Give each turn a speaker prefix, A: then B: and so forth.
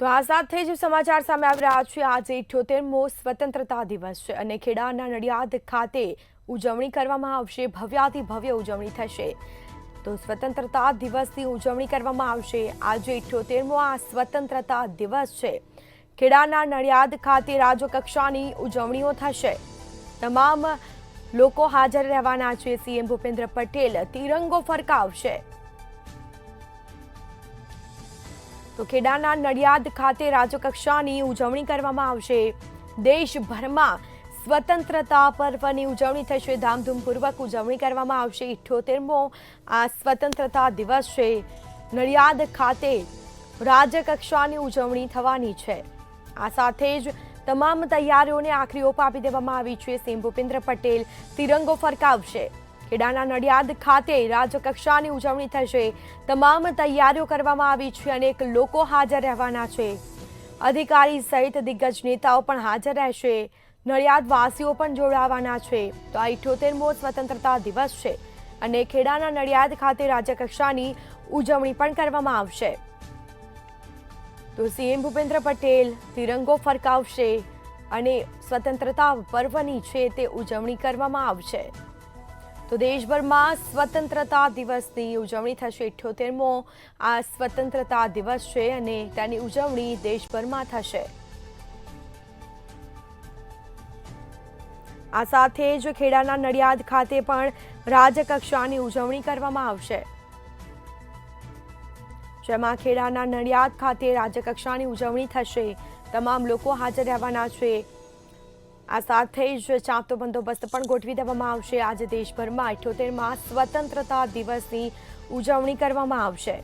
A: તો આ સાથે જ સમાચાર સામે આવી રહ્યા છે। આજે 78મો સ્વતંત્રતા દિવસ છે અને ખેડાના નડિયાદ ખાતે ઉજવણી કરવામાં આવશે। ભવ્યાતિ ભવ્ય ઉજવણી થશે। તો સ્વતંત્રતા દિવસની ઉજવણી કરવામાં આવશે। આજે 78મો આ સ્વતંત્રતા દિવસ છે। ખેડાના નડિયાદ ખાતે રાજ્યકક્ષાની ઉજવણીઓ થશે। તમામ લોકો હાજર રહેવાના છે। સીએમ ભૂપેન્દ્ર પટેલ તિરંગો ફરકાવશે। તો ખેડાના નડિયાદ ખાતે રાજ્યકક્ષાની ઉજવણી કરવામાં આવશે। દેશભરમાં સ્વતંત્રતા પર્વની ઉજવણી થશે। ધામધૂમપૂર્વક ઉજવણી કરવામાં આવશે। 78મો આ સ્વતંત્રતા દિવસ છે। નડિયાદ ખાતે રાજ્યકક્ષાની ઉજવણી થવાની છે। આ સાથે જ તમામ તૈયારીઓને આખરી ઓપ આપી દેવામાં આવી છે। સીએમ ભૂપેન્દ્ર પટેલ તિરંગો ફરકાવશે। ખેડાના નડિયાદ ખાતે રાજ્યકક્ષાની ઉજવણી થશે। તમામ તૈયારીઓ કરવામાં આવી છે। અનેક લોકો હાજર રહેવાના છે। અધિકારી સહિત દિગ્ગજ નેતાઓ પણ હાજર રહેશે। નડિયાદવાસીઓ પણ જોડાવાના છે। તો આ 78મો સ્વતંત્રતા દિવસ છે અને ખેડાના નડિયાદ ખાતે રાજ્યકક્ષાની ઉજવણી પણ કરવામાં આવશે। તો સીએમ ભૂપેન્દ્ર પટેલ તિરંગો ફરકાવશે અને સ્વતંત્રતા પર્વની છે તે ઉજવણી કરવામાં આવશે। તો દેશભરમાં સ્વતંત્રતા દિવસની ઉજવણી થશે। 78મો આ સ્વતંત્રતા દિવસ છે અને તેની ઉજવણી દેશભરમાં થશે। આ સાથે જ ખેડાના નડિયાદ ખાતે પણ રાજ્યકક્ષાની ઉજવણી કરવામાં આવશે। જેમાં ખેડાના નડિયાદ ખાતે રાજ્યકક્ષાની ઉજવણી થશે। તમામ લોકો હાજર રહેવાના છે। આ સાથે જ ચાંપતો બંદોબસ્ત પણ ગોઠવી દેવામાં આવશે। આજે દેશભરમાં 78મા સ્વતંત્રતા દિવસની ઉજવણી કરવામાં આવશે।